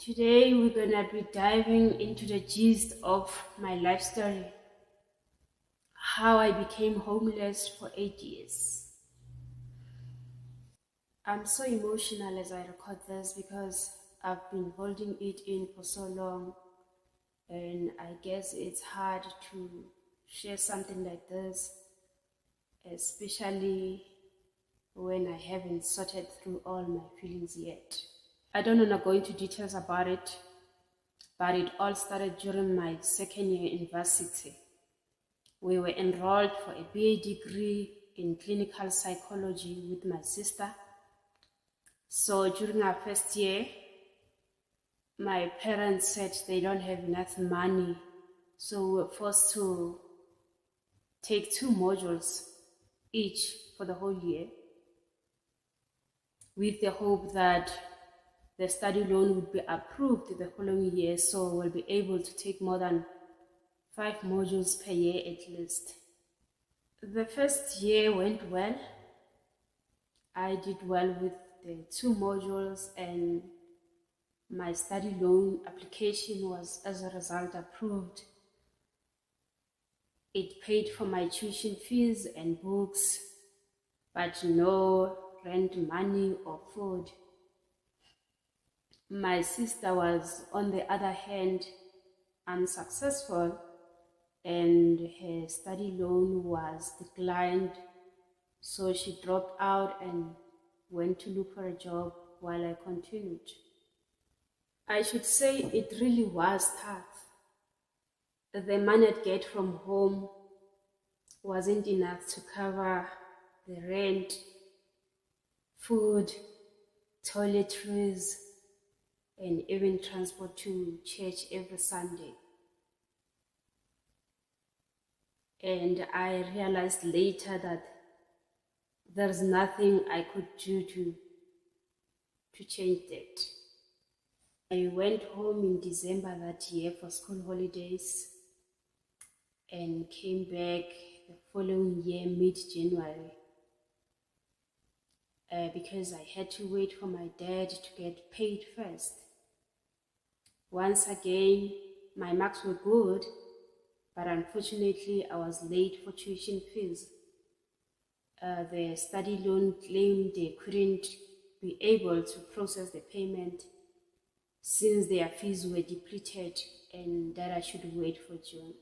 Today we're gonna be diving into the gist of my life story, how I became homeless for 8 years. I'm so emotional as I record this because I've been holding it in for so long, and I guess it's hard to share something like this, especially when I haven't sorted through all my feelings yet. I don't want to go into details about it, but it all started during my second year university. We were enrolled for a BA degree in clinical psychology with my sister. So during our first year, my parents said they don't have enough money, so we were forced to take 2 modules each for the whole year, with the hope that the study loan would be approved the following year, so we'll be able to take more than 5 modules per year at least. The first year went well. I did well with the 2 modules, and my study loan application was as a result approved. It paid for my tuition fees and books, but no rent money or food. My sister was, on the other hand, unsuccessful, and her study loan was declined, so she dropped out and went to look for a job while I continued. I should say it really was tough. The money I'd get from home wasn't enough to cover the rent, food, toiletries, and even transport to church every Sunday. And I realized later that there's nothing I could do to change that. I went home in December that year for school holidays and came back the following year, mid-January, because I had to wait for my dad to get paid first. Once again, my marks were good, but unfortunately I was late for tuition fees. The study loan claimed they couldn't be able to process the payment since their fees were depleted, and that I should wait for June.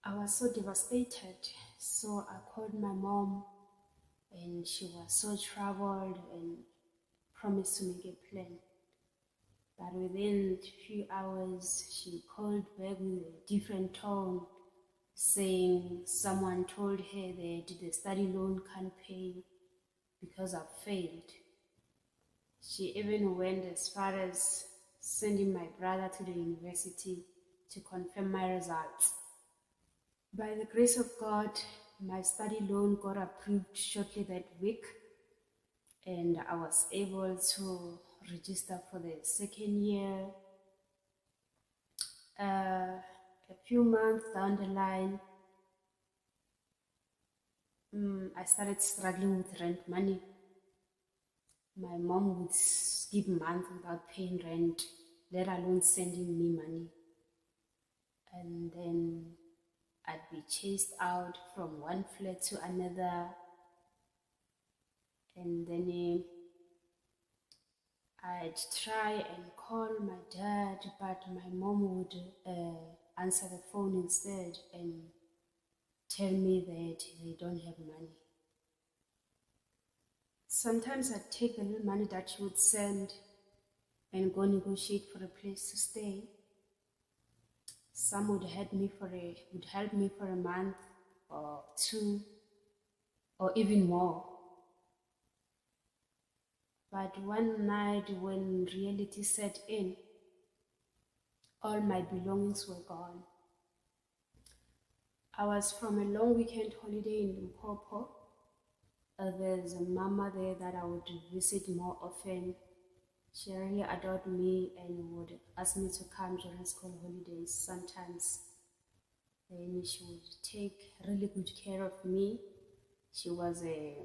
I was so devastated, so I called my mom, and she was so troubled and promised to make a plan. But within a few hours, she called back with a different tone, saying someone told her that the study loan can't pay because I've failed. She even went as far as sending my brother to the university to confirm my results. By the grace of God, my study loan got approved shortly that week, and I was able to register for the second year. A few months down the line, I started struggling with rent money. My mom would skip months without paying rent, let alone sending me money. And then I'd be chased out from one flat to another, and then I'd try and call my dad, but my mom would answer the phone instead and tell me that they don't have money. Sometimes I'd take the little money that she would send and go negotiate for a place to stay. Some would help me for a month or two, or even more. But one night when reality set in, all my belongings were gone. I was from a long weekend holiday in Limpopo. There's a mama there that I would visit more often. She really adored me and would ask me to come during school holidays sometimes. Then she would take really good care of me. She was a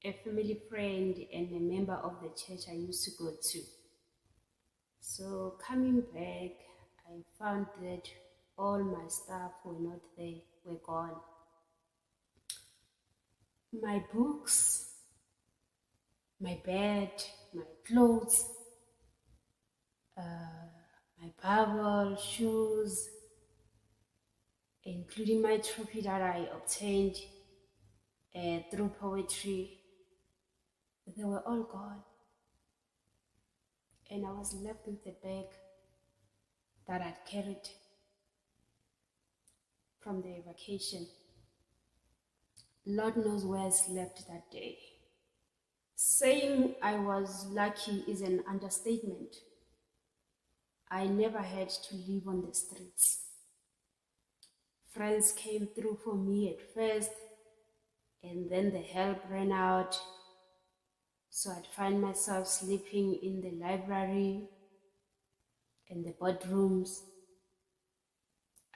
a family friend and a member of the church I used to go to. So coming back, I found that all my stuff were not there, were gone. My books, my bed, my clothes, my Bible, shoes, including my trophy that I obtained through poetry, they were all gone. And I was left with the bag that I'd carried from the vacation. Lord knows where I slept that day. Saying I was lucky is an understatement. I never had to live on the streets. Friends came through for me at first, and then the help ran out. So I'd find myself sleeping in the library and the boardrooms.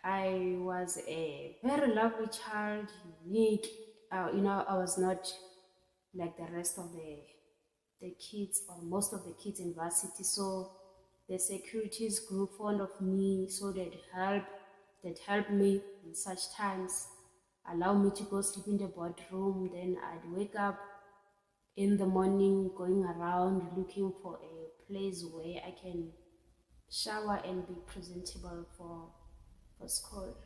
I was a very lovely child, unique. I was not like the rest of the kids or most of the kids in varsity. So the securities grew fond of me, so they'd help me in such times, allow me to go sleep in the boardroom. Then I'd wake up in the morning going around looking for a place where I can shower and be presentable for school.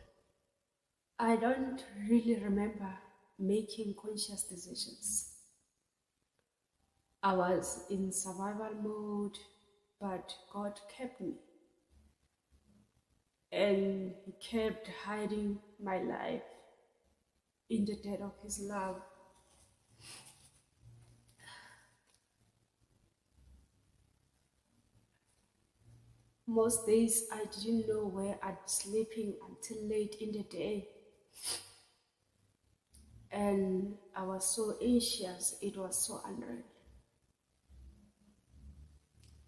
I don't really remember making conscious decisions. I was in survival mode, but God kept me. And He kept hiding my life in the depth of His love. Most days I didn't know where I'd be sleeping until late in the day. And I was so anxious, it was so unreal.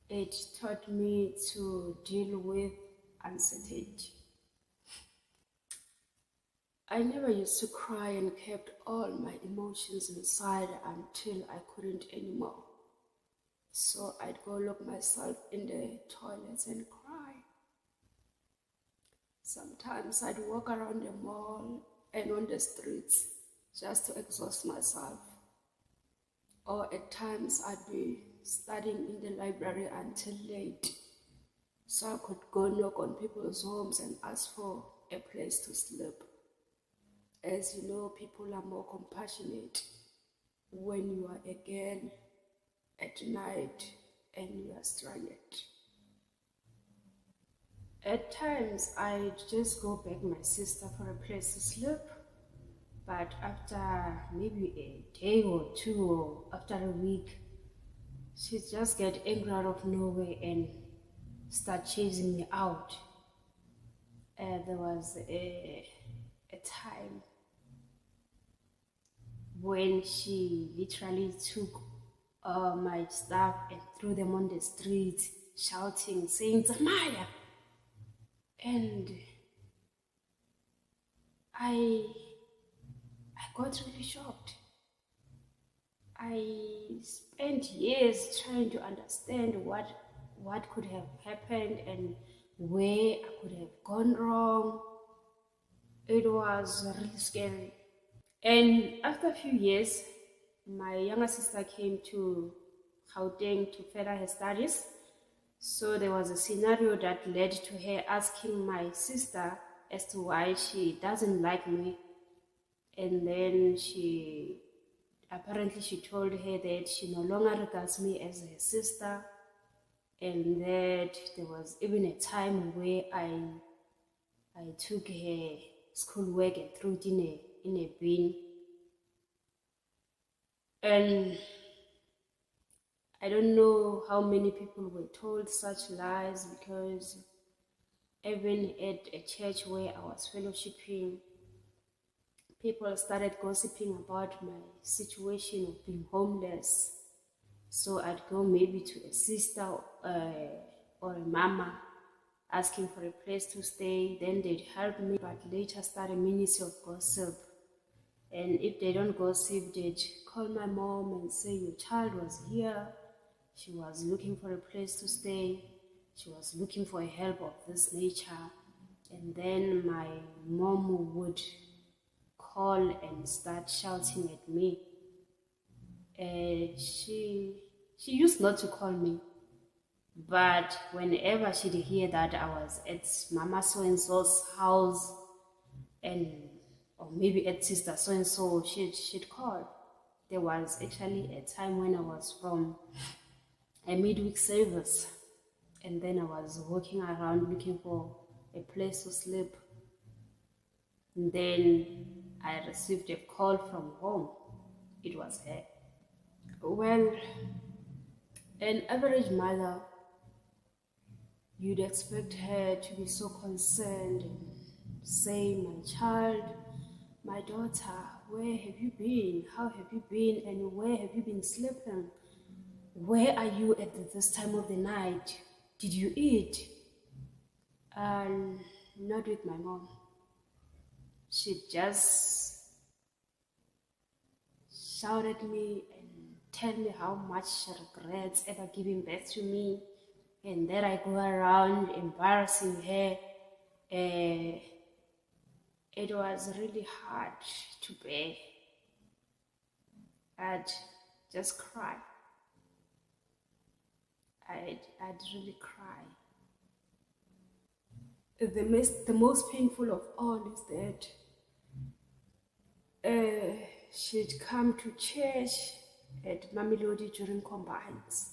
It taught me to deal with uncertainty. I never used to cry and kept all my emotions inside until I couldn't anymore. So I'd go lock myself in the toilets and cry. Sometimes I'd walk around the mall and on the streets just to exhaust myself. Or at times I'd be studying in the library until late, so I could go knock on people's homes and ask for a place to sleep. As you know, people are more compassionate when you are a girl at night and you are stranded. At times, I'd just go beg my sister for a place to sleep, but after maybe a day or two, or after a week, she'd just get angry out of nowhere and start chasing me out. There was a time when she literally took my stuff and threw them on the street, shouting, saying, "Zamaya!" And I got really shocked. I spent years trying to understand what could have happened and where I could have gone wrong. It was really scary. And after a few years, my younger sister came to Gauteng to further her studies. So there was a scenario that led to her asking my sister as to why she doesn't like me. And then she told her that she no longer regards me as her sister, and that there was even a time where I took her schoolwork and threw it in a bin. And I don't know how many people were told such lies, because even at a church where I was fellowshipping, people started gossiping about my situation of being homeless. So I'd go maybe to a sister or a mama asking for a place to stay. Then they'd help me, but later started a ministry of gossip. And if they don't gossip, they'd call my mom and say, your child was here. She was looking for a place to stay. She was looking for help of this nature. And then my mom would call and start shouting at me. She used not to call me, but whenever she'd hear that I was at Mama so and so's house, and or maybe at Sister so and so, she'd call. There was actually a time when I was from a midweek service, and then I was walking around looking for a place to sleep. And then I received a call from home. It was her. Well, an average mother, you'd expect her to be so concerned and say, my child, my daughter, where have you been? How have you been? And where have you been sleeping? Where are you at this time of the night? Did you eat? Not with my mom. She'd just shout at me and tell me how much she regrets ever giving birth to me, and that I go around embarrassing her. It was really hard to bear. I'd just cry. I'd really cry. The most painful of all is that she'd come to church at Mamelodi during combines,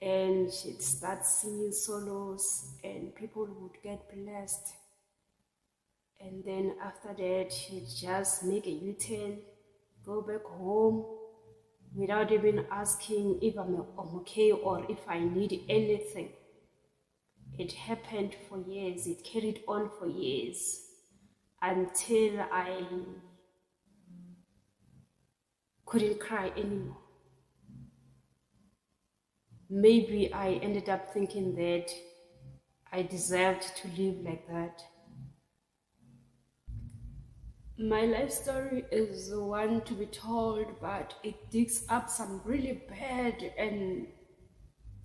and she'd start singing solos and people would get blessed. And then after that, she'd just make a U-turn, go back home without even asking if I'm okay or if I need anything. It happened for years. It carried on for years until I couldn't cry anymore. Maybe I ended up thinking that I deserved to live like that. My life story is one to be told, but it digs up some really bad and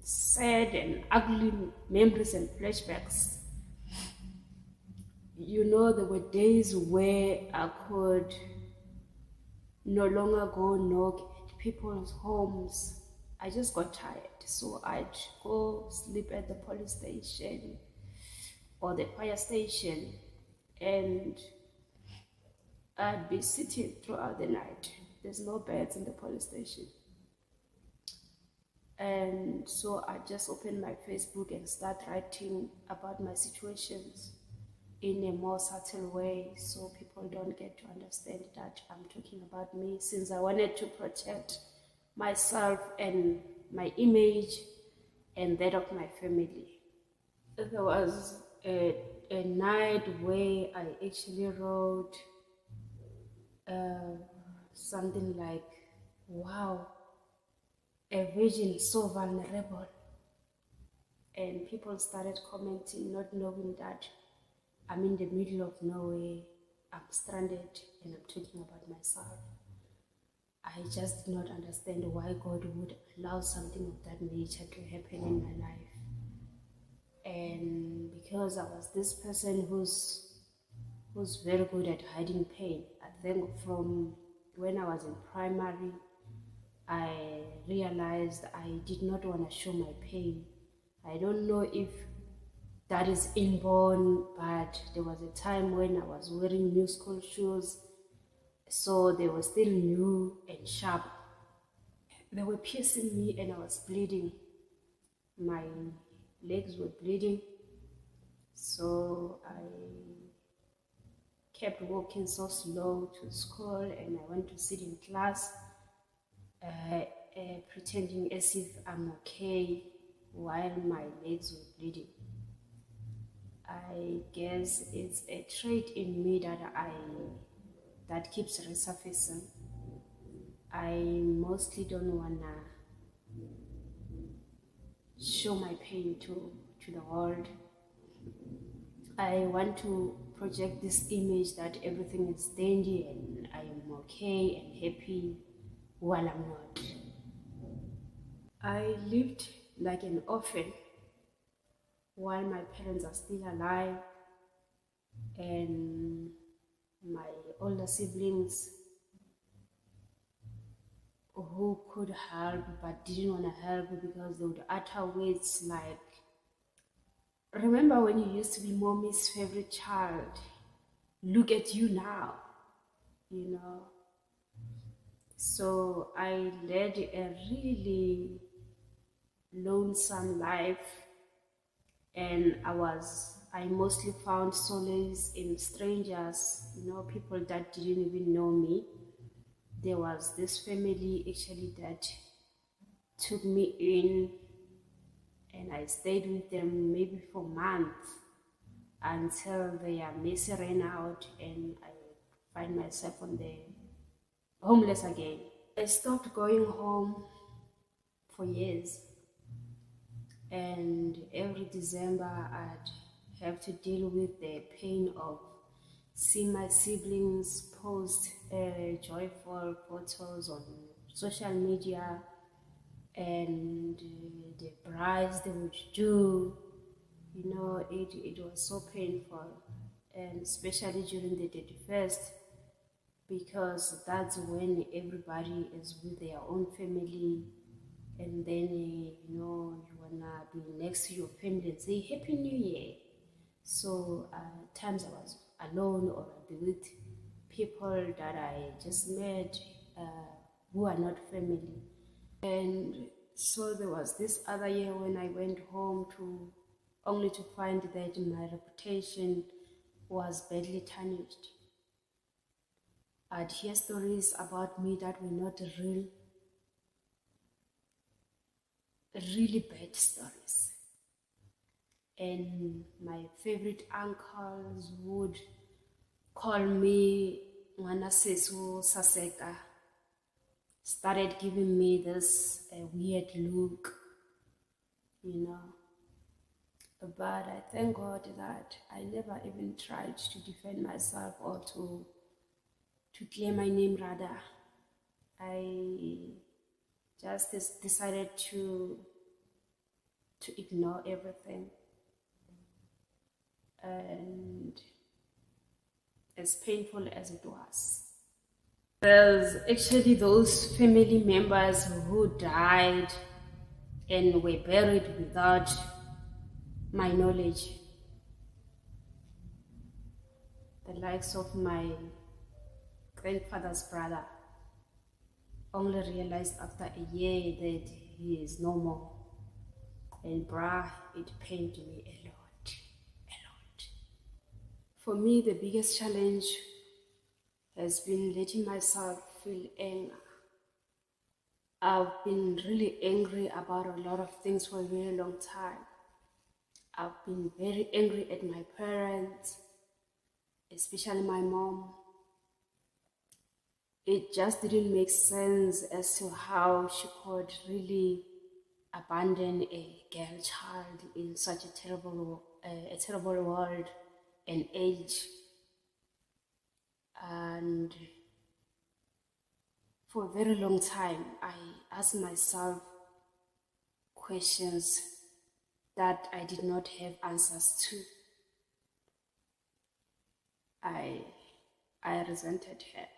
sad and ugly memories and flashbacks. You know, there were days where I could no longer go knock at people's homes. I just got tired, so I'd go sleep at the police station or the fire station, and I'd be sitting throughout the night. There's no beds in the police station. And so I just open my Facebook and start writing about my situations in a more subtle way so people don't get to understand that I'm talking about me, since I wanted to protect myself and my image and that of my family. There was a night where I actually wrote something like, wow, a virgin is so vulnerable. And people started commenting, not knowing that I'm in the middle of nowhere, I'm stranded, and I'm talking about myself. I just did not understand why God would allow something of that nature to happen in my life. And because I was this person who's very good at hiding pain, I think from when I was in primary, I realized I did not want to show my pain. I don't know if that is inborn, but there was a time when I was wearing new school shoes, so they were still new and sharp. They were piercing me and I was bleeding. My legs were bleeding, so I kept walking so slow to school, and I went to sit in class pretending as if I'm okay while my legs were bleeding. I guess it's a trait in me that keeps resurfacing. I mostly don't wanna show my pain to the world. I want to project this image that everything is dandy and I am okay and happy while I'm not. I lived like an orphan while my parents are still alive, and my older siblings who could help but didn't want to help because they would utter words like, remember when you used to be mommy's favorite child? Look at you now, you know. So I led a really lonesome life, and I mostly found solace in strangers, you know, people that didn't even know me. There was this family actually that took me in, and I stayed with them maybe for months until their mercy ran out and I find myself on the homeless again. I stopped going home for years, and every December I'd have to deal with the pain of seeing my siblings post joyful photos on social media, and the brides they would do, you know, it was so painful, and especially during the 31st, because that's when everybody is with their own family, and then you know, you wanna be next to your family and say Happy New Year. So times I was alone, or I'd be with people that I just met who are not family. And so there was this other year when I went home to only to find that my reputation was badly tarnished. I'd hear stories about me that were not real, really bad stories. And my favorite uncles would call me Ngwana Sesu Saseka, started giving me this weird look, you know. But I thank God that I never even tried to defend myself or to clear my name rather. I just decided to ignore everything. And as painful as it was, there's actually those family members who died and were buried without my knowledge. The likes of my grandfather's brother only realized after a year that he is no more. And bruh, it pained me a lot, a lot. For me, the biggest challenge has been letting myself feel anger. I've been really angry about a lot of things for a very long time. I've been very angry at my parents, especially my mom. It just didn't make sense as to how she could really abandon a girl child in such a terrible world and age. And for a very long time, I asked myself questions that I did not have answers to. I resented her.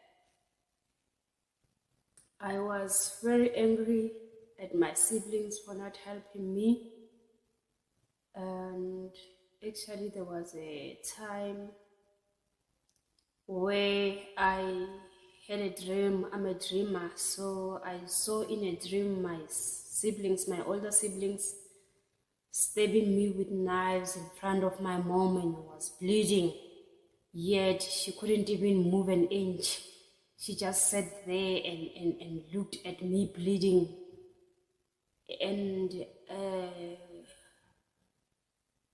I was very angry at my siblings for not helping me. And actually there was a time where I had a dream. I'm a dreamer, so I saw in a dream my siblings, my older siblings, stabbing me with knives in front of my mom, and I was bleeding. Yet she couldn't even move an inch. She just sat there and looked at me bleeding. And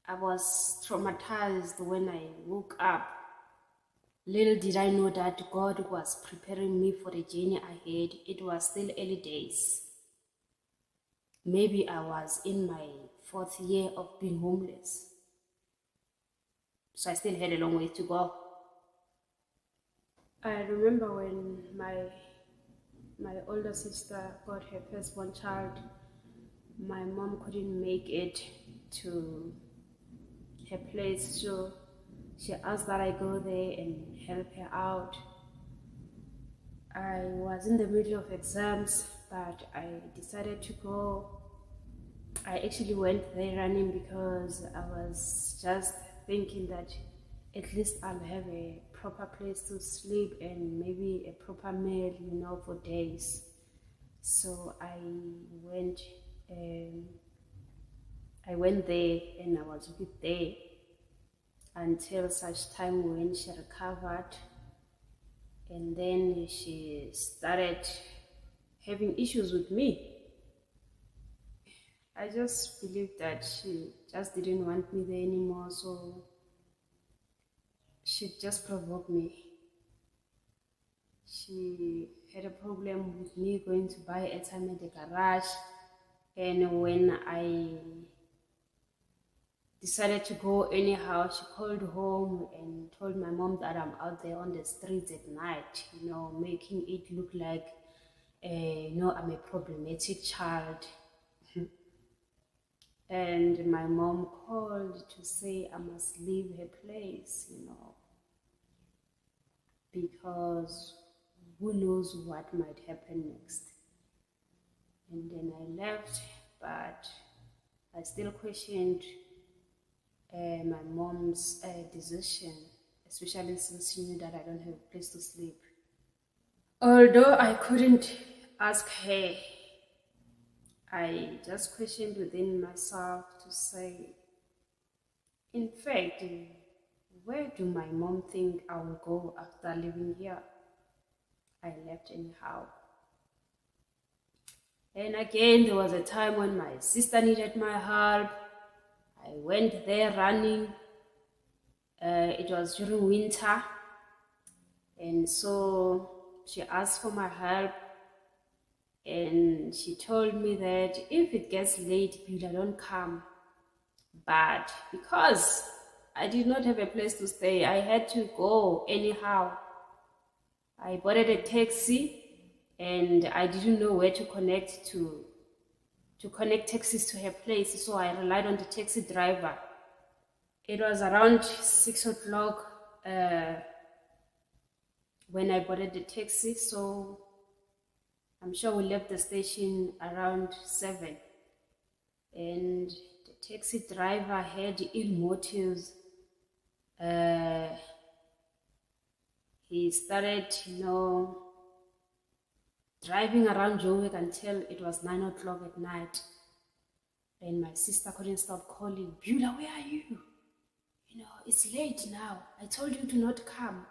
I was traumatized when I woke up. Little did I know that God was preparing me for the journey ahead. It was still early days. Maybe I was in my 4th year of being homeless. So I still had a long way to go. I remember when my older sister got her firstborn child, my mom couldn't make it to her place, so she asked that I go there and help her out. I was in the middle of exams, but I decided to go. I actually went there running because I was just thinking that at least I'll have a proper place to sleep and maybe a proper meal, for days. So went um, I went there and I was with there until such time when she recovered, and then she started having issues with me. I just believed that she just didn't want me there anymore, so she just provoked me. She had a problem with me going to buy airtime at the garage, and when I decided to go anyhow, she called home and told my mom that I'm out there on the streets at night, making it look like, I'm a problematic child. And my mom called to say I must leave her place, because who knows what might happen next. And then I left, but I still questioned my mom's decision, especially since she knew that I don't have a place to sleep. Although I couldn't ask her, I just questioned within myself to say, in fact, where do my mom think I will go after living here? I left anyhow. And again, there was a time when my sister needed my help. I went there running. It was during winter. And so she asked for my help. And she told me that if it gets late, Beulah, don't come. But because I did not have a place to stay, I had to go anyhow. I boarded a taxi and I didn't know where to connect taxis to her place, so I relied on the taxi driver. It was around 6 o'clock when I boarded the taxi, so I'm sure we left the station around 7. And the taxi driver had ill motives. He started, driving around Joburg until it was 9 o'clock at night. And my sister couldn't stop calling, Beulah, where are you? It's late now. I told you to not come.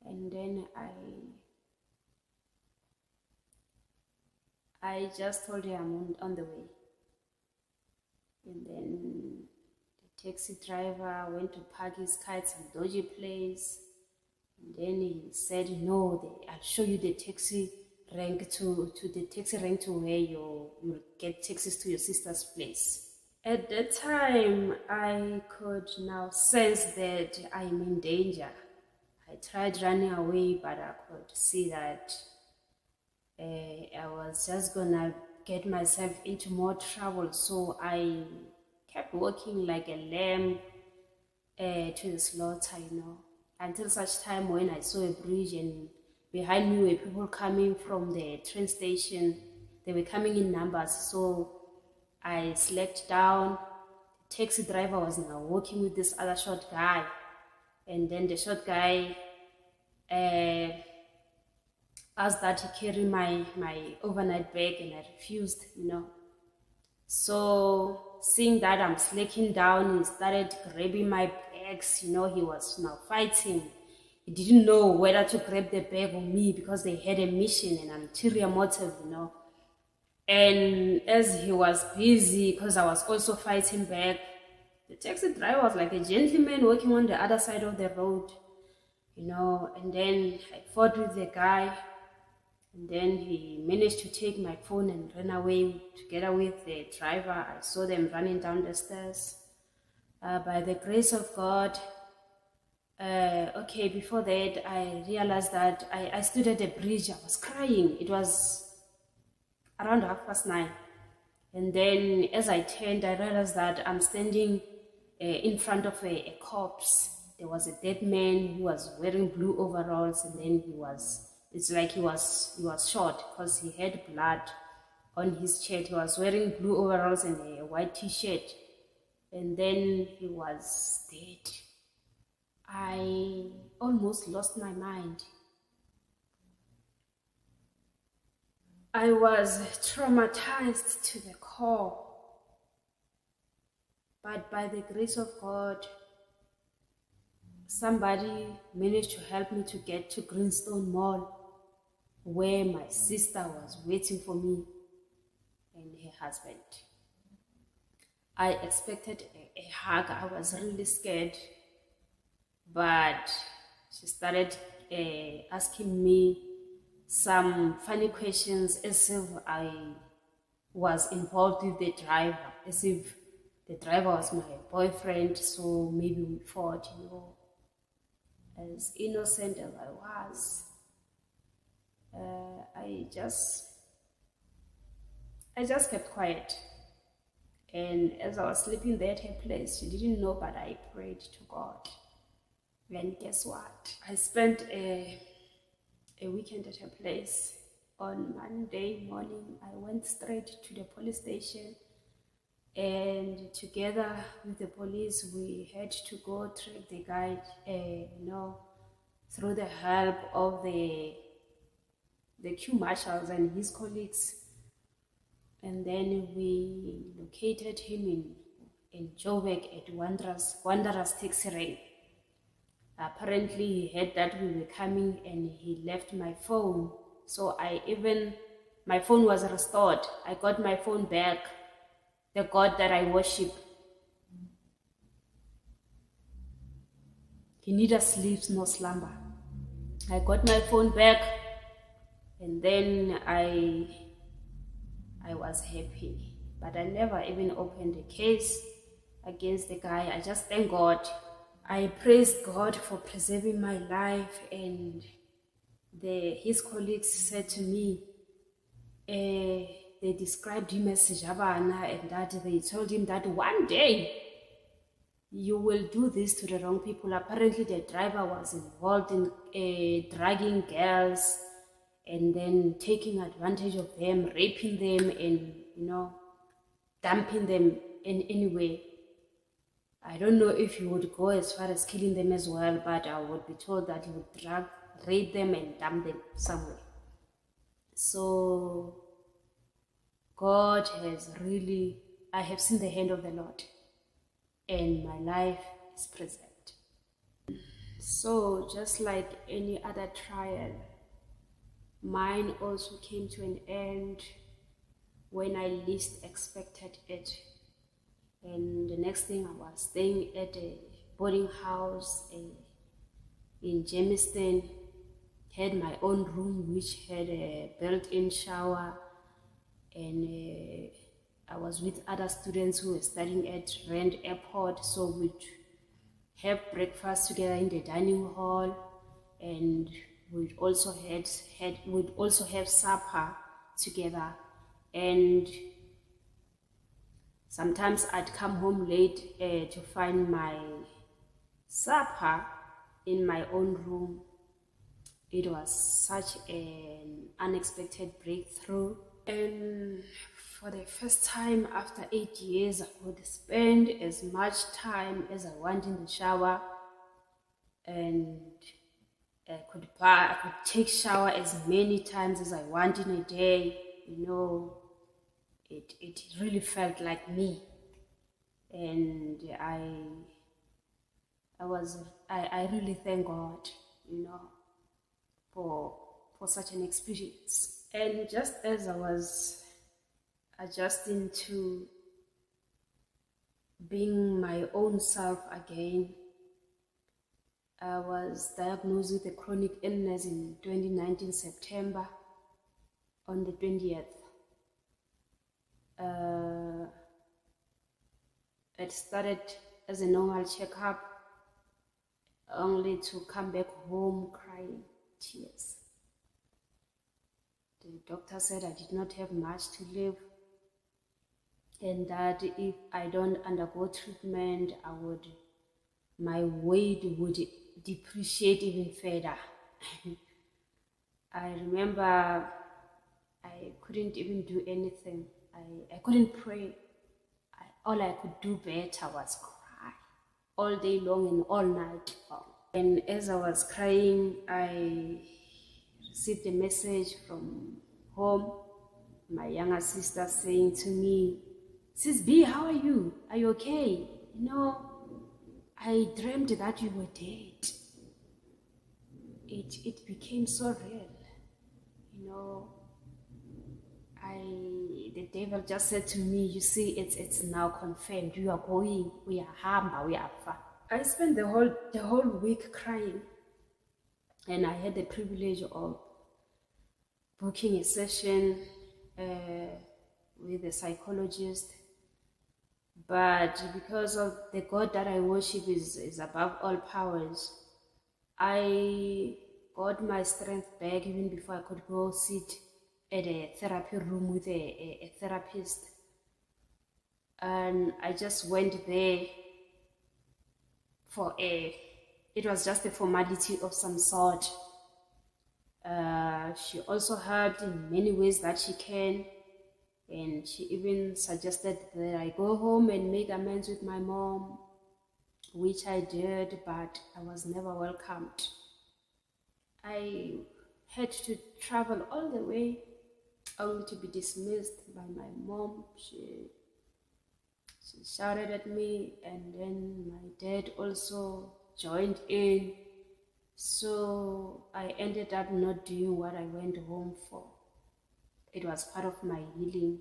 And then I just told her I'm on the way. And then the taxi driver went to park his car at some dodgy place. And then he said, no, I'll show you the taxi rank to where you'll get taxis to your sister's place. At that time, I could now sense that I'm in danger. I tried running away, but I could see that I was just gonna get myself into more trouble. So I kept walking like a lamb to the slaughter, until such time when I saw a bridge and behind me were people coming from the train station. They were coming in numbers, so I slacked down. The taxi driver was now walking with this other short guy, and then the short guy asked that he carry my overnight bag, and I refused, So seeing that I'm slacking down, he started grabbing my bags, he was now fighting. He didn't know whether to grab the bag or me because they had a mission and ulterior motive, And as he was busy, because I was also fighting back, the taxi driver was like a gentleman walking on the other side of the road, and then I fought with the guy, and then he managed to take my phone and ran away together with the driver. I saw them running down the stairs. By the grace of God, Okay, before that, I realized that I stood at the bridge. I was crying. It was around 9:30. And then as I turned, I realized that I'm standing in front of a corpse. There was a dead man who was wearing blue overalls, and then it's like he was shot because he had blood on his shirt. He was wearing blue overalls and a white t-shirt, and then he was dead. I almost lost my mind. I was traumatized to the core, but by the grace of God, somebody managed to help me to get to Greenstone Mall, where my sister was waiting for me and her husband. I expected a hug. I was really scared, but she started asking me some funny questions as if I was involved with the driver, as if the driver was my boyfriend, so maybe we fought, As innocent as I was, I just kept quiet. And as I was sleeping there at her place, she didn't know, but I prayed to God. And guess what? I spent a weekend at her place. On Monday morning, I went straight to the police station, and together with the police, we had to go track the guy, through the help of the Q marshals and his colleagues. And then we located him in Joburg at Wanderers taxi rank. Apparently he heard that we were coming and he left my phone. So my phone was restored. I got my phone back. The God that I worship, he neither sleeps nor slumber. I got my phone back, and then I was happy. But I never even opened a case against the guy. I just thank God. I praise God for preserving my life, and his colleagues said to me, they described him as Jabana, and that they told him that one day you will do this to the wrong people. Apparently the driver was involved in dragging girls and then taking advantage of them, raping them, and dumping them in any way. I don't know if he would go as far as killing them as well, but I would be told that he would rape them and dump them somewhere. So God has really, I have seen the hand of the Lord, and my life is preserved. So just like any other trial, mine also came to an end when I least expected it. And the next thing, I was staying at a boarding house in Jamestown, had my own room which had a built-in shower, and I was with other students who were studying at Rand Airport, so we'd have breakfast together in the dining hall, and we'd also have supper together. And sometimes I'd come home late to find my supper in my own room. It was such an unexpected breakthrough. And for the first time after 8 years, I could spend as much time as I want in the shower, and I could take shower as many times as I want in a day. It really felt like me, and I really thank God, for such an experience. And just as I was adjusting to being my own self again, I was diagnosed with a chronic illness in 2019 September on the 20th. It started as a normal checkup, only to come back home crying tears. The doctor said I did not have much to live, and that if I don't undergo treatment, my weight would depreciate even further. I remember I couldn't even do anything. I couldn't pray. All I could do better was cry all day long and all night long. And as I was crying, I received a message from home, my younger sister saying to me, "Sis B, how are you? Are you okay? I dreamed that you were dead." It became so real. The devil just said to me, "You see, it's now confirmed. You are going. We are hamba. We are far." I spent the whole week crying, and I had the privilege of booking a session with a psychologist. But because of the God that I worship is above all powers, I got my strength back even before I could go sit at a therapy room with a therapist. And I just went there it was just a formality of some sort. She also helped in many ways that she can. And she even suggested that I go home and make amends with my mom, which I did, but I was never welcomed. I had to travel all the way only to be dismissed by my mom. She shouted at me, and then my dad also joined in. So I ended up not doing what I went home for. It was part of my healing,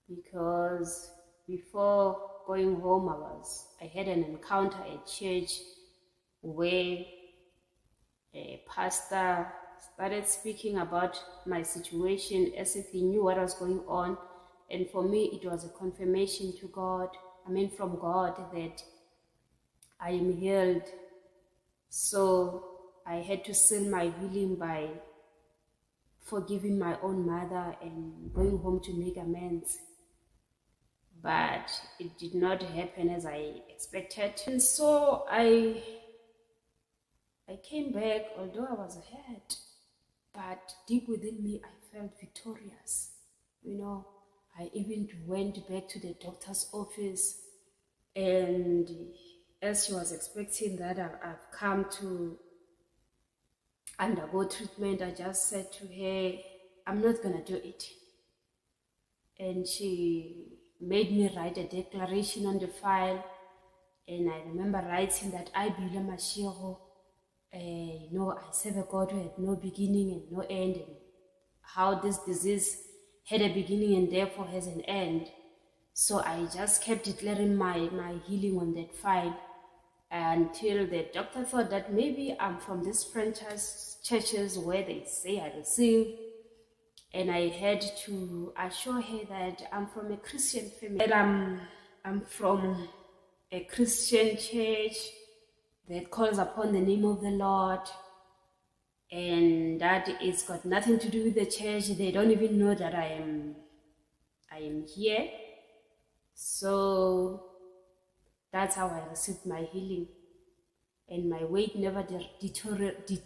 because before going home, I had an encounter at church where a pastor started speaking about my situation as if he knew what was going on. And for me, it was a confirmation from God, that I am healed. So I had to seal my healing by forgiving my own mother and going home to make amends. But it did not happen as I expected. And so I came back, although I was hurt, but deep within me, I felt victorious. I even went back to the doctor's office, and as she was expecting that I've come to undergo treatment, I just said to her, "I'm not gonna do it." And she made me write a declaration on the file, and I remember writing that I, Beulah, I serve a God who had no beginning and no end, and how this disease had a beginning and therefore has an end. So I just kept declaring my healing on that file until the doctor thought that maybe I'm from these franchise churches where they say I receive. And I had to assure her that I'm from a Christian family, that I'm from a Christian church that calls upon the name of the Lord, and that it's got nothing to do with the church. They don't even know that I am here. So that's how I received my healing. And my weight never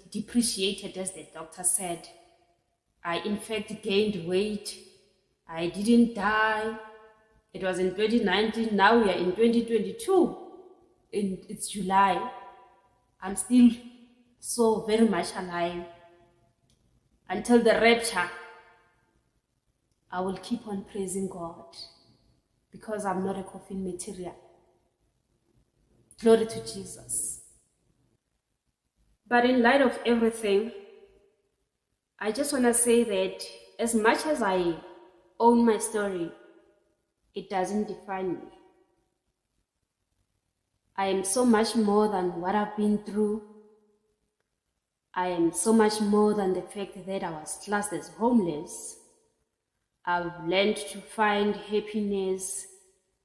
depreciated, as the doctor said. I in fact gained weight. I didn't die. It was in 2019. Now we are in 2022. It's July. I'm still so very much alive. Until the rapture, I will keep on praising God, because I'm not a coffin material. Glory to Jesus. But in light of everything, I just want to say that as much as I own my story, it doesn't define me. I am so much more than what I've been through. I am so much more than the fact that I was classed as homeless. I've learned to find happiness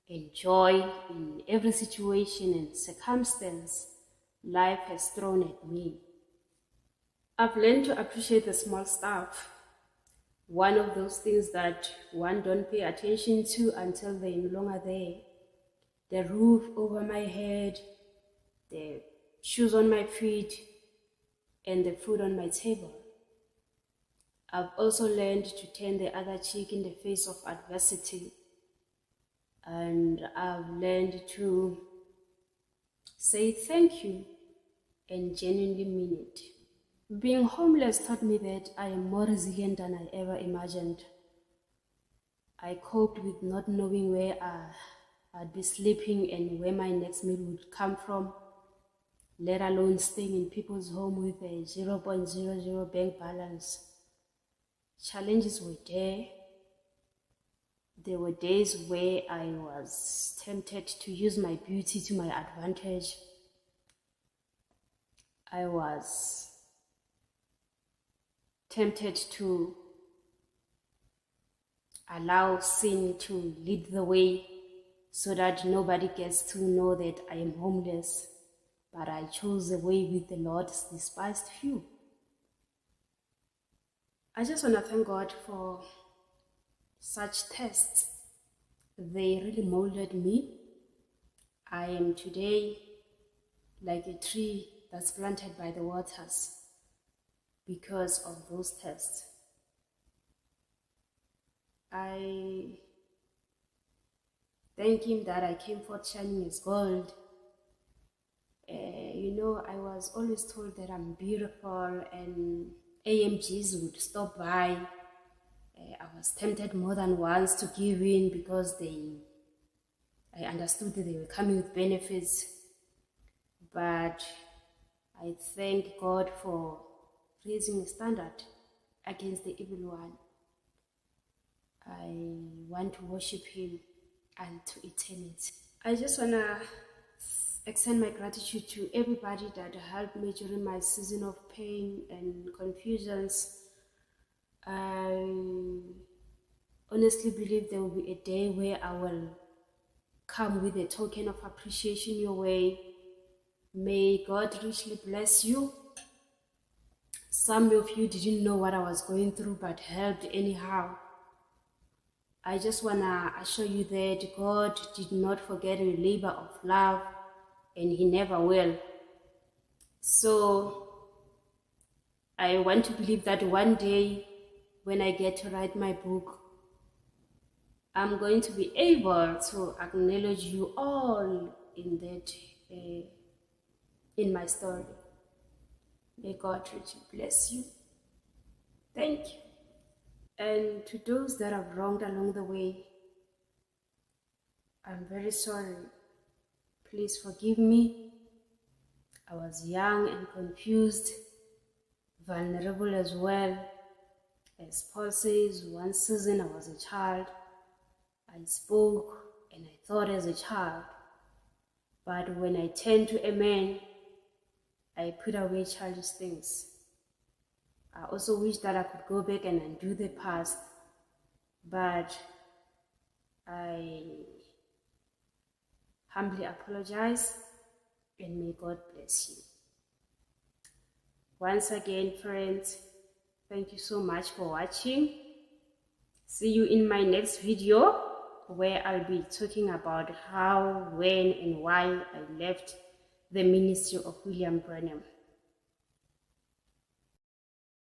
and joy in every situation and circumstance life has thrown at me. I've learned to appreciate the small stuff. One of those things that one don't pay attention to until they're no longer there. The roof over my head, the shoes on my feet, and the food on my table. I've also learned to turn the other cheek in the face of adversity. And I've learned to say thank you and genuinely mean it. Being homeless taught me that I am more resilient than I ever imagined. I coped with not knowing where I'd be sleeping and where my next meal would come from, let alone staying in people's home with a 0.00 bank balance. Challenges were there. There were days where I was tempted to use my beauty to my advantage. I was tempted to allow sin to lead the way so that nobody gets to know that I am homeless. But I chose the way with the Lord's despised few. I just want to thank God for such tests. They really molded me. I am today like a tree that's planted by the waters because of those tests. I thank Him that I came forth shining as gold. I was always told that I'm beautiful and AMGs would stop by. I was tempted more than once to give in because I understood that they were coming with benefits. But I thank God for raising a standard against the evil one. I want to worship Him unto eternity. I just want to extend my gratitude to everybody that helped me during my season of pain and confusions. I honestly believe there will be a day where I will come with a token of appreciation your way. May God richly bless you. Some of you didn't know what I was going through but helped anyhow. I just want to assure you that God did not forget your labor of love, and He never will. So I want to believe that one day when I get to write my book, I'm going to be able to acknowledge you all in that, in my story. May God richly bless you. Thank you. And to those that I've wronged along the way, I'm very sorry. Please forgive me. I was young and confused, vulnerable as well. As Paul says, one season I was a child. I spoke and I thought as a child. But when I turned to a man, I put away childish things. I also wish that I could go back and undo the past. But I humbly apologize, and may God bless you. Once again, friends, thank you so much for watching. See you in my next video, where I'll be talking about how, when, and why I left the ministry of William Branham.